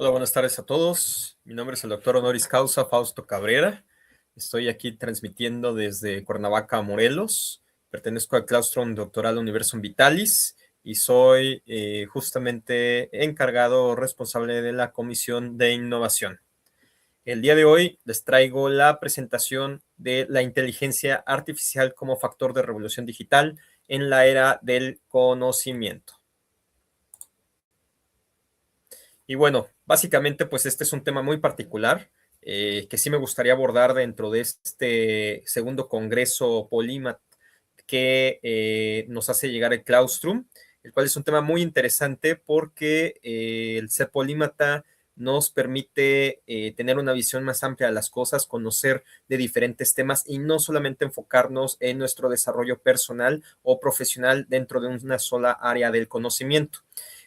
Hola, buenas tardes a todos. Mi nombre es el doctor honoris causa Fausto Cabrera. Estoy aquí transmitiendo desde Cuernavaca, Morelos. Pertenezco al claustro doctoral Universum Vitalis y soy justamente encargado responsable de la Comisión de Innovación. El día de hoy les traigo la presentación de la inteligencia artificial como factor de revolución digital en la era del conocimiento. Y bueno, básicamente pues este es un tema muy particular que sí me gustaría abordar dentro de este segundo congreso Polímata que nos hace llegar el Claustrum, el cual es un tema muy interesante porque el ser polímata nos permite tener una visión más amplia de las cosas, conocer de diferentes temas y no solamente enfocarnos en nuestro desarrollo personal o profesional dentro de una sola área del conocimiento.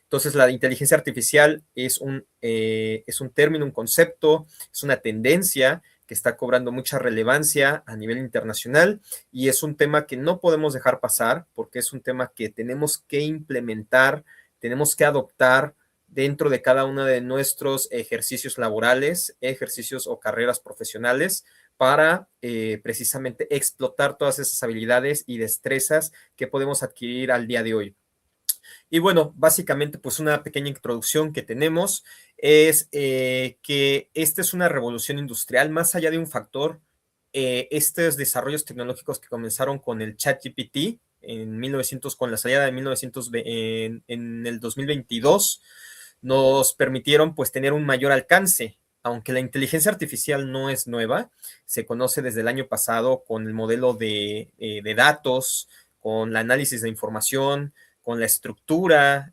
Entonces, la inteligencia artificial es un término, un concepto, es una tendencia que está cobrando mucha relevancia a nivel internacional y es un tema que no podemos dejar pasar porque es un tema que tenemos que implementar, tenemos que adoptar dentro de cada uno de nuestros ejercicios laborales, ejercicios o carreras profesionales para precisamente explotar todas esas habilidades y destrezas que podemos adquirir al día de hoy. Y bueno, básicamente, pues una pequeña introducción que tenemos es que esta es una revolución industrial, más allá de un factor, estos desarrollos tecnológicos que comenzaron con el ChatGPT en 1900, con la salida de 1900, en el 2022, nos permitieron pues tener un mayor alcance. Aunque la inteligencia artificial no es nueva, se conoce desde el año pasado con el modelo de datos, con el análisis de información, con la estructura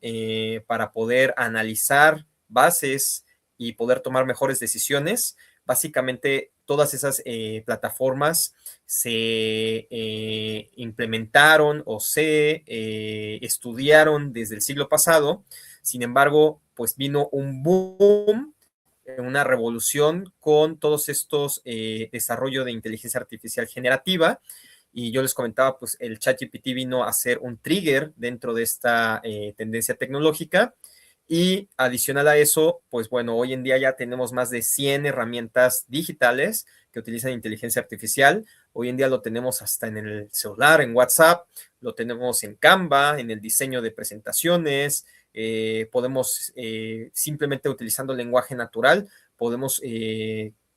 para poder analizar bases y poder tomar mejores decisiones. Básicamente, todas esas plataformas se implementaron o se estudiaron desde el siglo pasado. Sin embargo, pues vino un boom, una revolución con todos estos desarrollo de inteligencia artificial generativa. Y yo les comentaba, pues el ChatGPT vino a ser un trigger dentro de esta tendencia tecnológica. Y adicional a eso, pues bueno, hoy en día ya tenemos más de 100 herramientas digitales que utilizan inteligencia artificial. Hoy en día lo tenemos hasta en el celular, en WhatsApp, lo tenemos en Canva, en el diseño de presentaciones. Podemos simplemente utilizando lenguaje natural, podemos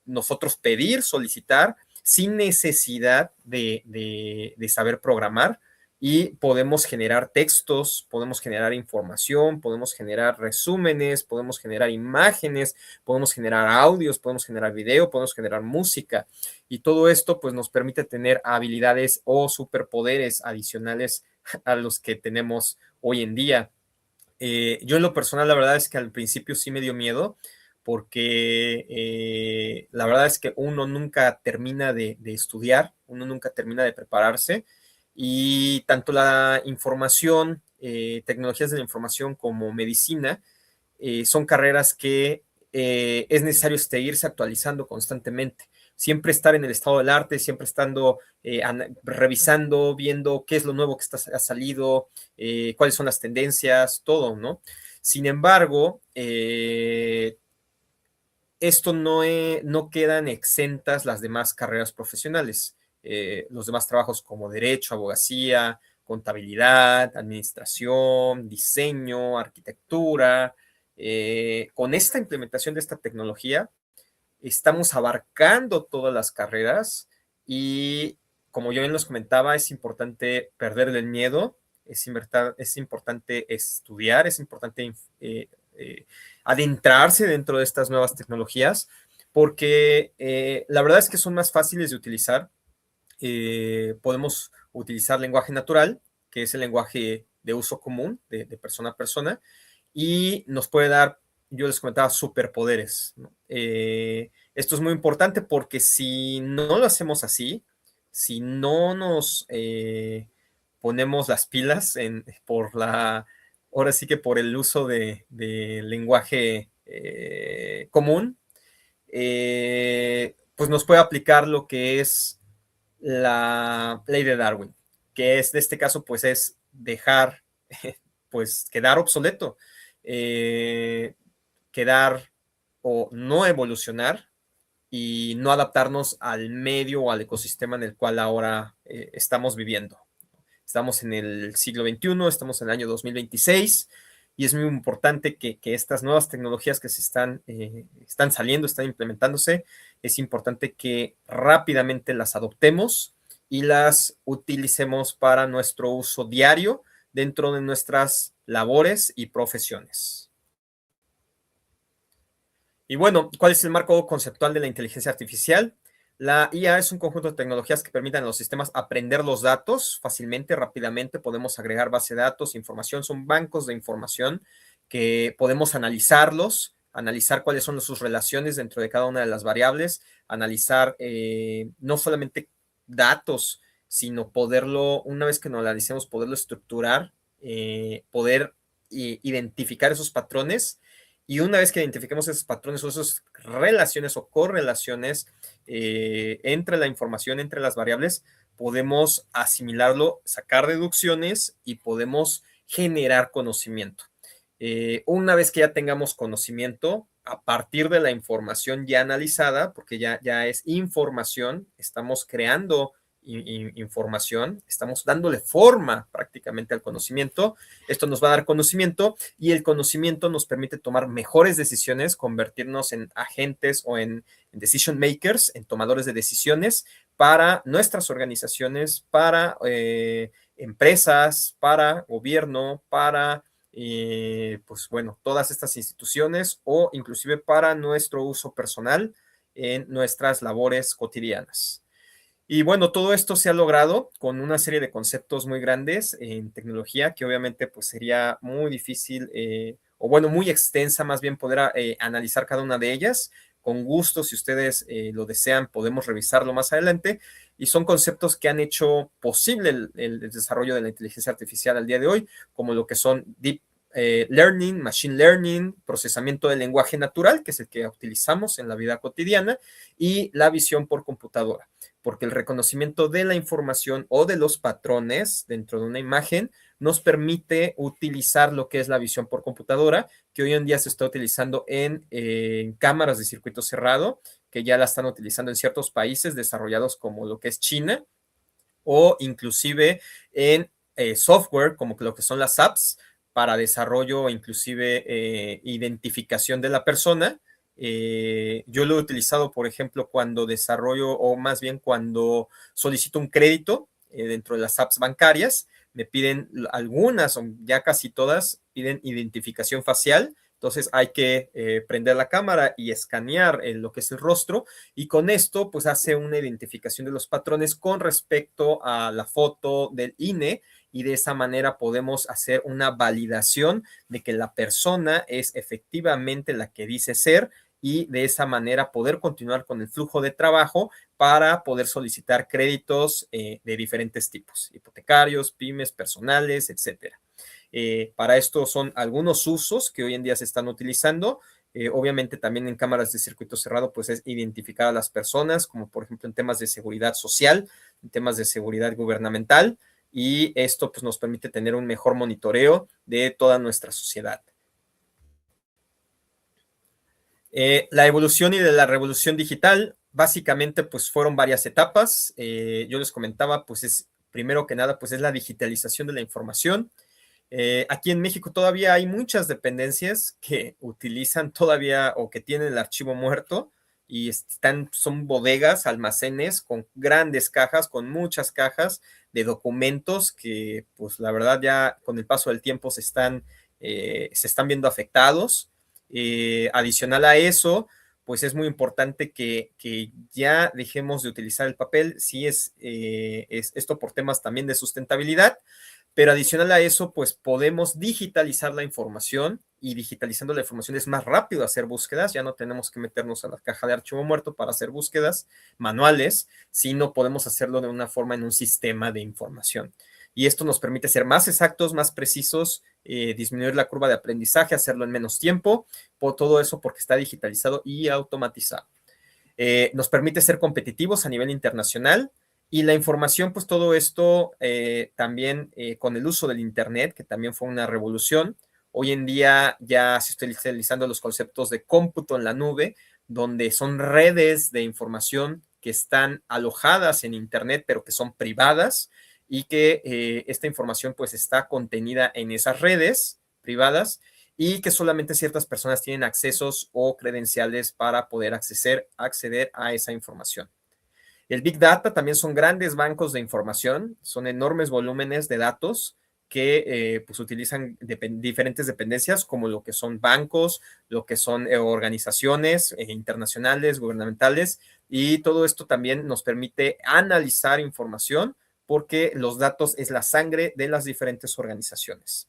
nosotros pedir, solicitar sin necesidad de saber programar y podemos generar textos, podemos generar información, podemos generar resúmenes, podemos generar imágenes, podemos generar audios, podemos generar video, podemos generar música y todo esto pues nos permite tener habilidades o superpoderes adicionales a los que tenemos hoy en día. Yo en lo personal, la verdad es que al principio sí me dio miedo, porque la verdad es que uno nunca termina de estudiar, uno nunca termina de prepararse, y tanto la información, tecnologías de la información como medicina, son carreras que es necesario irse actualizando constantemente. Siempre estar en el estado del arte, siempre estando revisando, viendo qué es lo nuevo que ha salido, cuáles son las tendencias, todo, ¿no? Sin embargo, esto no quedan exentas las demás carreras profesionales. Los demás trabajos como derecho, abogacía, contabilidad, administración, diseño, arquitectura. Con esta implementación de esta tecnología, estamos abarcando todas las carreras y, como yo bien les comentaba, es importante perder el miedo, es importante estudiar, es importante eh, adentrarse dentro de estas nuevas tecnologías, porque la verdad es que son más fáciles de utilizar. Podemos utilizar lenguaje natural, que es el lenguaje de uso común, de persona a persona, y nos puede dar, yo les comentaba, superpoderes, ¿no? Esto es muy importante porque si no lo hacemos así, si no nos ponemos las pilas ahora sí que por el uso de lenguaje común, pues nos puede aplicar lo que es la ley de Darwin, que es, de este caso, pues es dejar, pues quedar obsoleto, quedar o no evolucionar y no adaptarnos al medio o al ecosistema en el cual ahora estamos viviendo. Estamos en el siglo XXI, estamos en el año 2026 y es muy importante que estas nuevas tecnologías que están saliendo, están implementándose, es importante que rápidamente las adoptemos y las utilicemos para nuestro uso diario dentro de nuestras labores y profesiones. Y bueno, ¿cuál es el marco conceptual de la inteligencia artificial? La IA es un conjunto de tecnologías que permiten a los sistemas aprender los datos fácilmente, rápidamente. Podemos agregar base de datos, información, son bancos de información que podemos analizarlos, analizar cuáles son sus relaciones dentro de cada una de las variables, analizar no solamente datos, sino poderlo, una vez que nos analicemos, poderlo estructurar, poder identificar esos patrones. Y una vez que identifiquemos esos patrones o esas relaciones o correlaciones entre la información, entre las variables, podemos asimilarlo, sacar deducciones y podemos generar conocimiento. Una vez que ya tengamos conocimiento, a partir de la información ya analizada, porque ya es información, estamos creando información, estamos dándole forma prácticamente al conocimiento. Esto nos va a dar conocimiento y el conocimiento nos permite tomar mejores decisiones, convertirnos en agentes o en decision makers, en tomadores de decisiones para nuestras organizaciones, para empresas, para gobierno, para pues bueno, todas estas instituciones o inclusive para nuestro uso personal en nuestras labores cotidianas. Y bueno, todo esto se ha logrado con una serie de conceptos muy grandes en tecnología que obviamente pues sería muy difícil o bueno, muy extensa más bien poder analizar cada una de ellas. Con gusto, si ustedes lo desean, podemos revisarlo más adelante. Y son conceptos que han hecho posible el desarrollo de la inteligencia artificial al día de hoy, como lo que son deep learning, machine learning, procesamiento del lenguaje natural, que es el que utilizamos en la vida cotidiana, y la visión por computadora, porque el reconocimiento de la información o de los patrones dentro de una imagen nos permite utilizar lo que es la visión por computadora, que hoy en día se está utilizando en cámaras de circuito cerrado, que ya la están utilizando en ciertos países desarrollados como lo que es China, o inclusive en software como lo que son las apps para desarrollo, inclusive identificación de la persona. Yo lo he utilizado, por ejemplo, cuando desarrollo o más bien cuando solicito un crédito dentro de las apps bancarias. Me piden algunas, o ya casi todas, piden identificación facial. Entonces hay que prender la cámara y escanear lo que es el rostro y con esto pues hace una identificación de los patrones con respecto a la foto del INE y de esa manera podemos hacer una validación de que la persona es efectivamente la que dice ser y de esa manera poder continuar con el flujo de trabajo para poder solicitar créditos de diferentes tipos, hipotecarios, pymes, personales, etcétera. Para esto son algunos usos que hoy en día se están utilizando. Obviamente también en cámaras de circuito cerrado, pues es identificar a las personas, como por ejemplo en temas de seguridad social, en temas de seguridad gubernamental, y esto pues nos permite tener un mejor monitoreo de toda nuestra sociedad. La evolución y de la revolución digital, básicamente pues fueron varias etapas. Yo les comentaba, pues es primero que nada, pues es la digitalización de la información. Aquí en México todavía hay muchas dependencias que utilizan todavía o que tienen el archivo muerto y son bodegas, almacenes con grandes cajas, con muchas cajas de documentos que pues la verdad ya con el paso del tiempo se están viendo afectados. Adicional a eso, pues es muy importante que ya dejemos de utilizar el papel, si es esto por temas también de sustentabilidad. Pero adicional a eso, pues podemos digitalizar la información y digitalizando la información es más rápido hacer búsquedas. Ya no tenemos que meternos a la caja de archivo muerto para hacer búsquedas manuales, sino podemos hacerlo de una forma en un sistema de información. Y esto nos permite ser más exactos, más precisos, disminuir la curva de aprendizaje, hacerlo en menos tiempo. Por todo eso porque está digitalizado y automatizado. Nos permite ser competitivos a nivel internacional. Y la información, pues todo esto también con el uso del Internet, que también fue una revolución. Hoy en día ya se está utilizando los conceptos de cómputo en la nube, donde son redes de información que están alojadas en Internet, pero que son privadas y que esta información pues está contenida en esas redes privadas y que solamente ciertas personas tienen accesos o credenciales para poder acceder a esa información. El Big Data también son grandes bancos de información, son enormes volúmenes de datos que pues utilizan diferentes dependencias como lo que son bancos, lo que son organizaciones internacionales, gubernamentales, y todo esto también nos permite analizar información porque los datos es la sangre de las diferentes organizaciones.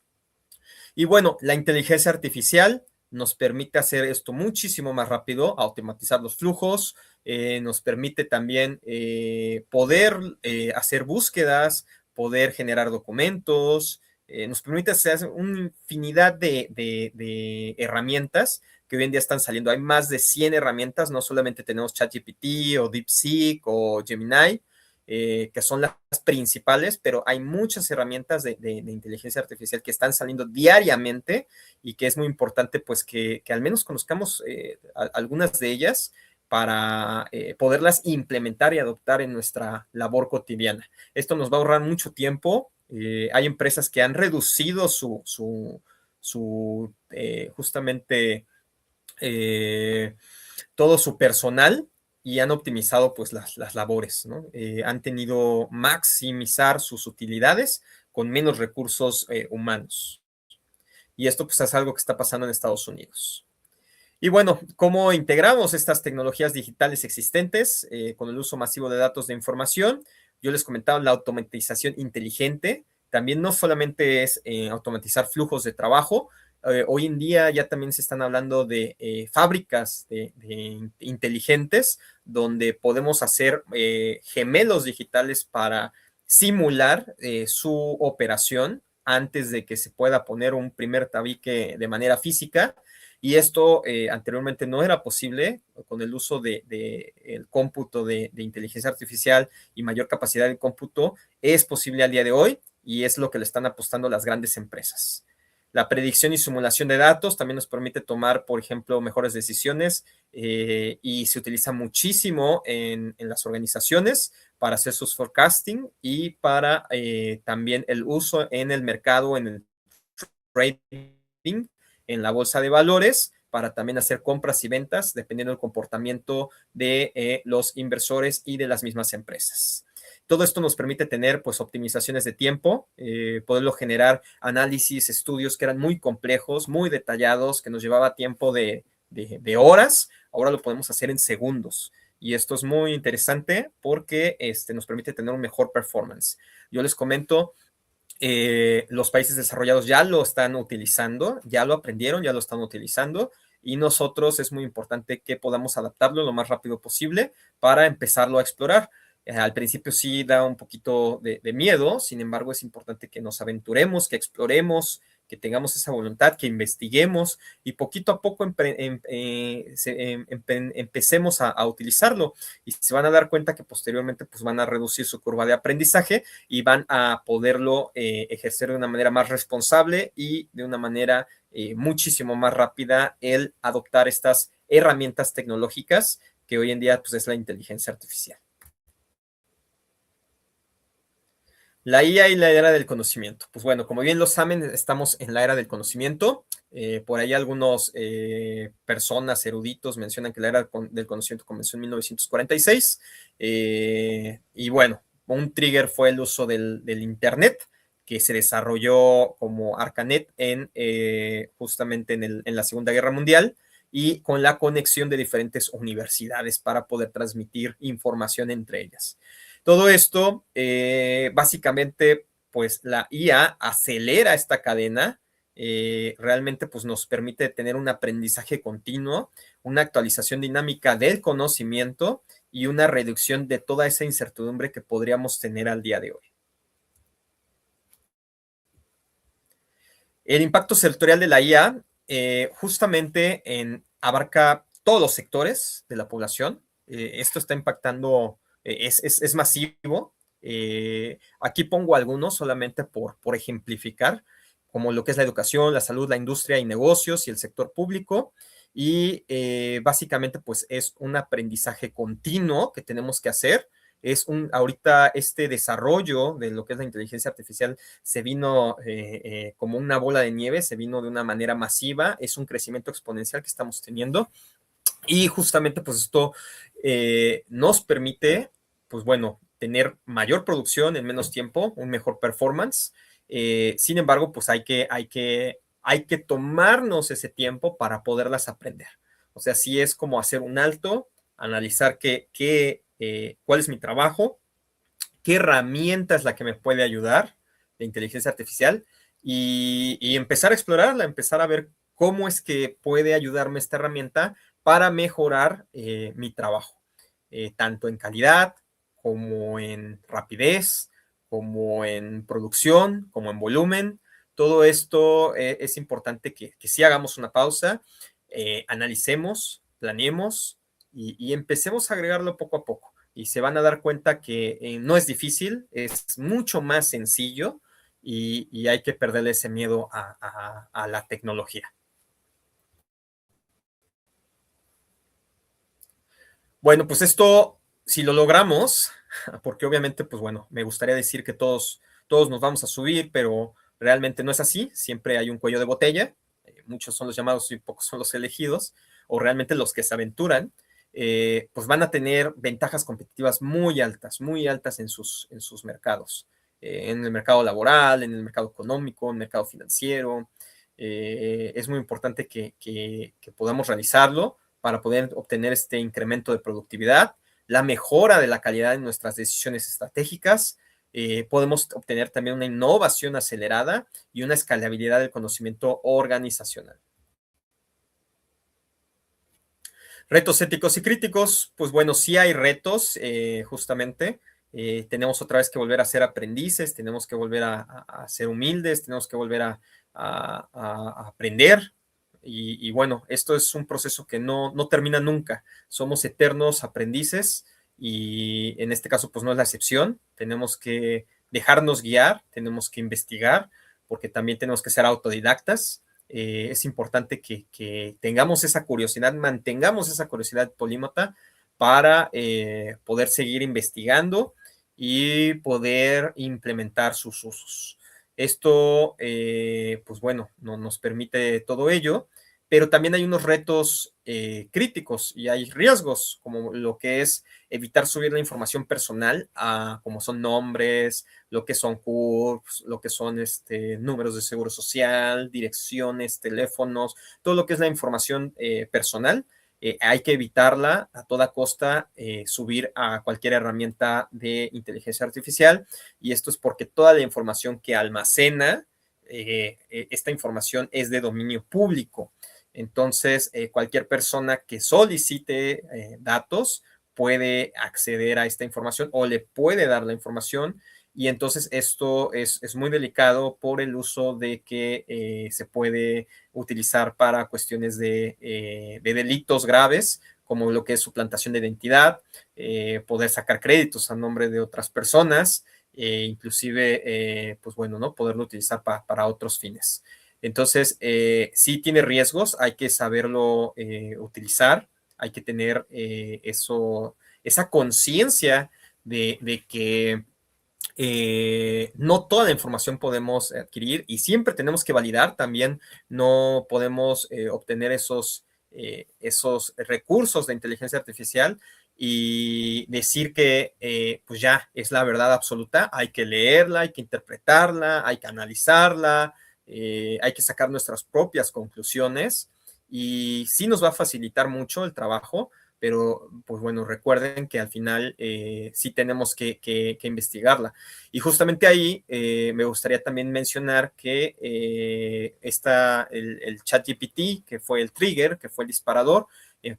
Y bueno, la inteligencia artificial nos permite hacer esto muchísimo más rápido, automatizar los flujos, nos permite también poder hacer búsquedas, poder generar documentos, nos permite hacer una infinidad de herramientas que hoy en día están saliendo. Hay más de 100 herramientas, no solamente tenemos ChatGPT o DeepSeek o Gemini, que son las principales, pero hay muchas herramientas de inteligencia artificial que están saliendo diariamente y que es muy importante pues que al menos conozcamos algunas de ellas para poderlas implementar y adoptar en nuestra labor cotidiana. Esto nos va a ahorrar mucho tiempo. Hay empresas que han reducido justamente todo su personal y han optimizado pues las labores, ¿no? Han tenido maximizar sus utilidades con menos recursos humanos. Y esto pues es algo que está pasando en Estados Unidos. Y bueno, ¿cómo integramos estas tecnologías digitales existentes con el uso masivo de datos de información? Yo les comentaba la automatización inteligente. También no solamente es automatizar flujos de trabajo. Hoy en día ya también se están hablando de fábricas inteligentes donde podemos hacer gemelos digitales para simular su operación antes de que se pueda poner un primer tabique de manera física. Y esto anteriormente no era posible con el uso el cómputo de inteligencia artificial y mayor capacidad de cómputo. Es posible al día de hoy y es lo que le están apostando las grandes empresas. La predicción y simulación de datos también nos permite tomar, por ejemplo, mejores decisiones y se utiliza muchísimo en las organizaciones para hacer sus forecasting y para también el uso en el mercado, en el trading, en la bolsa de valores, para también hacer compras y ventas, dependiendo del comportamiento de los inversores y de las mismas empresas. Todo esto nos permite tener pues optimizaciones de tiempo, poderlo generar análisis, estudios que eran muy complejos, muy detallados, que nos llevaba tiempo de horas, ahora lo podemos hacer en segundos. Y esto es muy interesante porque nos permite tener un mejor performance. Yo les comento, los países desarrollados ya lo están utilizando, ya lo aprendieron, ya lo están utilizando y nosotros es muy importante que podamos adaptarlo lo más rápido posible para empezarlo a explorar. Al principio sí da un poquito de miedo, sin embargo es importante que nos aventuremos, que exploremos, que tengamos esa voluntad, que investiguemos y poquito a poco empecemos a utilizarlo. Y se van a dar cuenta que posteriormente pues van a reducir su curva de aprendizaje y van a poderlo ejercer de una manera más responsable y de una manera muchísimo más rápida el adoptar estas herramientas tecnológicas que hoy en día pues es la inteligencia artificial. La IA y la era del conocimiento. Pues bueno, como bien lo saben, estamos en la era del conocimiento. Por ahí algunos personas eruditos mencionan que la era del conocimiento comenzó en 1946. Y bueno, un trigger fue el uso del Internet, que se desarrolló como ARCANET justamente en la Segunda Guerra Mundial y con la conexión de diferentes universidades para poder transmitir información entre ellas. Todo esto, básicamente, pues la IA acelera esta cadena, realmente pues nos permite tener un aprendizaje continuo, una actualización dinámica del conocimiento y una reducción de toda esa incertidumbre que podríamos tener al día de hoy. El impacto sectorial de la IA justamente abarca todos los sectores de la población. Esto está impactando, es masivo. Aquí pongo algunos solamente por ejemplificar, como lo que es la educación, la salud, la industria y negocios y el sector público. Y básicamente pues es un aprendizaje continuo que tenemos que hacer. Ahorita este desarrollo de lo que es la inteligencia artificial se vino como una bola de nieve, se vino de una manera masiva, es un crecimiento exponencial que estamos teniendo y justamente pues esto nos permite, pues bueno, tener mayor producción en menos tiempo, un mejor performance. Sin embargo, pues hay que tomarnos ese tiempo para poderlas aprender. O sea, sí es como hacer un alto, analizar cuál es mi trabajo, qué herramienta es la que me puede ayudar de inteligencia artificial y empezar a explorarla, empezar a ver cómo es que puede ayudarme esta herramienta para mejorar mi trabajo, tanto en calidad como en rapidez, como en producción, como en volumen. Todo esto es importante que sí hagamos una pausa, analicemos, planeemos y empecemos a agregarlo poco a poco y se van a dar cuenta que no es difícil, es mucho más sencillo y hay que perderle ese miedo a la tecnología. Bueno, pues esto, si lo logramos, porque obviamente, pues bueno, me gustaría decir que todos nos vamos a subir, pero realmente no es así, siempre hay un cuello de botella, muchos son los llamados y pocos son los elegidos, o realmente los que se aventuran, pues van a tener ventajas competitivas muy altas en sus mercados, en el mercado laboral, en el mercado económico, en el mercado financiero. Es muy importante que podamos realizarlo para poder obtener este incremento de productividad, la mejora de la calidad de nuestras decisiones estratégicas. Podemos obtener también una innovación acelerada y una escalabilidad del conocimiento organizacional. Retos éticos y críticos, pues bueno, sí hay retos, justamente. Tenemos otra vez que volver a ser aprendices, tenemos que volver a ser humildes, tenemos que volver a aprender. Y bueno, esto es un proceso que no termina nunca. Somos eternos aprendices y en este caso pues no es la excepción. Tenemos que dejarnos guiar, tenemos que investigar, porque también tenemos que ser autodidactas. Es importante que tengamos esa curiosidad, mantengamos esa curiosidad polímata para poder seguir investigando y poder implementar sus usos. Esto, pues bueno, no nos permite todo ello, pero también hay unos retos críticos y hay riesgos, como lo que es evitar subir la información personal, como son nombres, lo que son CURPS, lo que son números de seguro social, direcciones, teléfonos, todo lo que es la información personal. Hay que evitarla a toda costa, subir a cualquier herramienta de inteligencia artificial, y esto es porque toda la información que almacena, esta información es de dominio público. Entonces, cualquier persona que solicite datos puede acceder a esta información o le puede dar la información, y entonces esto es muy delicado por el uso de que se puede utilizar para cuestiones de delitos graves, como lo que es suplantación de identidad, poder sacar créditos a nombre de otras personas, inclusive, pues bueno, ¿no? Poderlo utilizar para otros fines. Entonces, sí tiene riesgos, hay que saberlo utilizar, hay que tener esa conciencia de que no toda la información podemos adquirir y siempre tenemos que validar. También no podemos obtener esos recursos de inteligencia artificial y decir que pues ya es la verdad absoluta. Hay que leerla, hay que interpretarla, hay que analizarla, hay que sacar nuestras propias conclusiones, y sí nos va a facilitar mucho el trabajo, pero pues bueno, recuerden que al final sí tenemos que investigarla. Y justamente ahí me gustaría también mencionar que está el ChatGPT, que fue el trigger, que fue el disparador,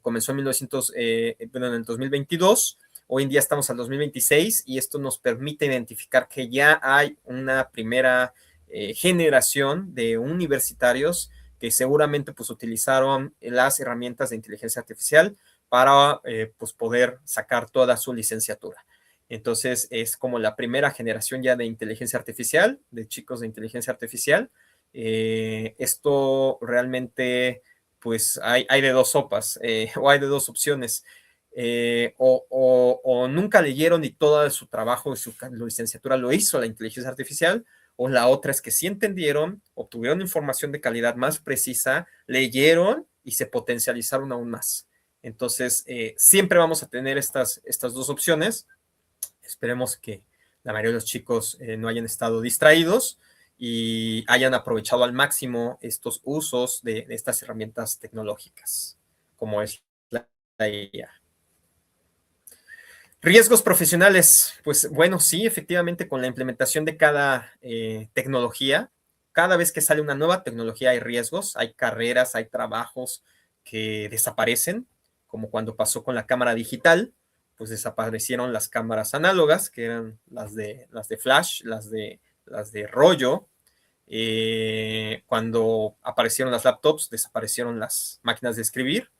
comenzó en el 2022, hoy en día estamos al 2026 y esto nos permite identificar que ya hay una primera generación de universitarios que seguramente pues utilizaron las herramientas de inteligencia artificial para pues poder sacar toda su licenciatura. Entonces es como la primera generación ya de inteligencia artificial, de chicos de inteligencia artificial, Esto realmente, pues hay de dos sopas, o hay de dos opciones. O nunca leyeron y todo su trabajo, su licenciatura lo hizo la inteligencia artificial, o la otra es que sí entendieron, obtuvieron información de calidad más precisa, leyeron y se potencializaron aún más. Entonces, siempre vamos a tener estas dos opciones. Esperemos que la mayoría de los chicos no hayan estado distraídos y hayan aprovechado al máximo estos usos de estas herramientas tecnológicas, como es la IA. Riesgos profesionales, pues bueno, sí, efectivamente, con la implementación de cada tecnología, cada vez que sale una nueva tecnología hay riesgos, hay carreras, hay trabajos que desaparecen, como cuando pasó con la cámara digital, pues desaparecieron las cámaras análogas, que eran las de flash, las de rollo. Cuando aparecieron las laptops, desaparecieron las máquinas de escribir.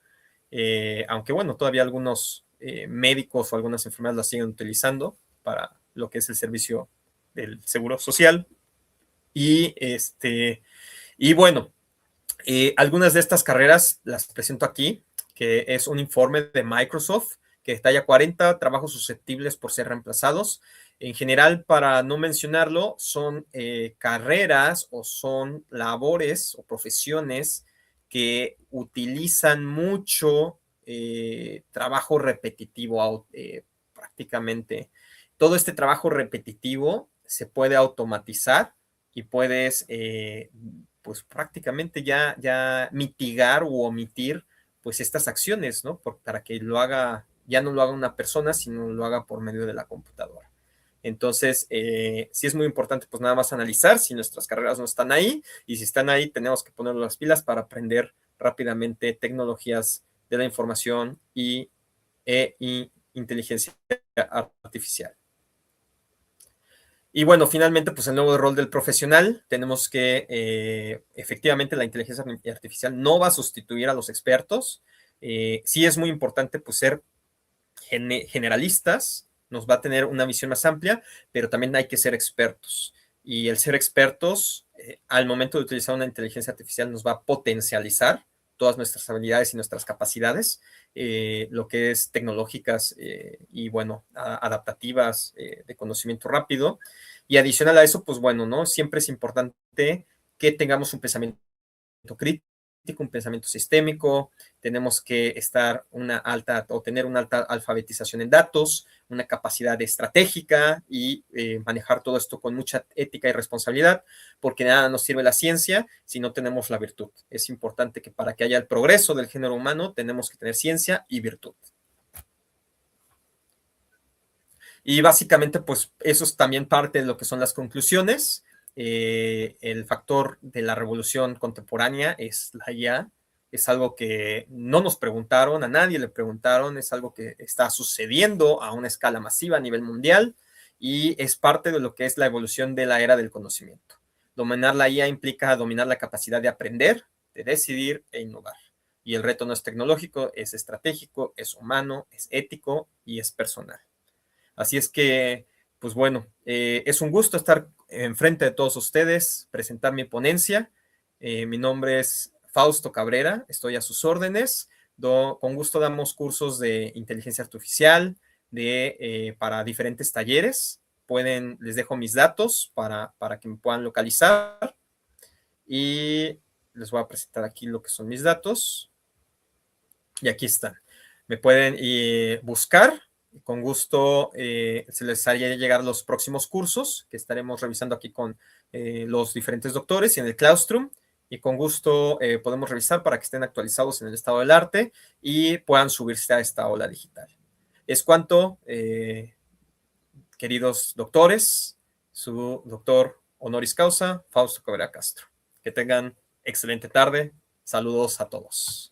Aunque bueno, todavía algunos médicos o algunas enfermedades las siguen utilizando para lo que es el servicio del seguro social. Y bueno, algunas de estas carreras las presento aquí, que es un informe de Microsoft que detalla 40 trabajos susceptibles por ser reemplazados. En general, para no mencionarlo, son carreras o son labores o profesiones que utilizan mucho trabajo repetitivo, prácticamente. Todo este trabajo repetitivo se puede automatizar y puedes pues prácticamente ya mitigar u omitir pues estas acciones, ¿no? Para que ya no lo haga una persona, sino lo haga por medio de la computadora. Entonces, sí es muy importante pues nada más analizar si nuestras carreras no están ahí, y si están ahí tenemos que poner las pilas para aprender rápidamente tecnologías de la información y inteligencia artificial. Y bueno, finalmente, pues el nuevo rol del profesional, tenemos que efectivamente la inteligencia artificial no va a sustituir a los expertos. Sí es muy importante pues ser generalistas, nos va a tener una visión más amplia, pero también hay que ser expertos. Y el ser expertos, al momento de utilizar una inteligencia artificial, nos va a potencializar todas nuestras habilidades y nuestras capacidades, lo que es tecnológicas y, bueno, adaptativas, de conocimiento rápido. Y adicional a eso, pues bueno, ¿no? Siempre es importante que tengamos un pensamiento crítico, un pensamiento sistémico, tenemos que tener una alta alfabetización en datos, una capacidad estratégica y manejar todo esto con mucha ética y responsabilidad, porque nada nos sirve la ciencia si no tenemos la virtud. Es importante que para que haya el progreso del género humano tenemos que tener ciencia y virtud. Y básicamente, pues eso es también parte de lo que son las conclusiones. El factor de la revolución contemporánea es la IA. Es algo que no nos preguntaron, a nadie le preguntaron, es algo que está sucediendo a una escala masiva a nivel mundial y es parte de lo que es la evolución de la era del conocimiento. Dominar la IA implica dominar la capacidad de aprender, de decidir e innovar. Y el reto no es tecnológico, es estratégico, es humano, es ético y es personal. Así es que, pues bueno, es un gusto estar enfrente de todos ustedes, presentar mi ponencia. Mi nombre es Fausto Cabrera, estoy a sus órdenes. Con gusto damos cursos de inteligencia artificial para diferentes talleres. Les dejo mis datos para que me puedan localizar y les voy a presentar aquí lo que son mis datos. Y aquí están. Me pueden buscar. Con gusto se les haría llegar los próximos cursos que estaremos revisando aquí con los diferentes doctores y en el claustrum. Y con gusto podemos revisar para que estén actualizados en el estado del arte y puedan subirse a esta ola digital. Es cuanto, queridos doctores, su doctor honoris causa, Fausto Cabrera Castro. Que tengan excelente tarde. Saludos a todos.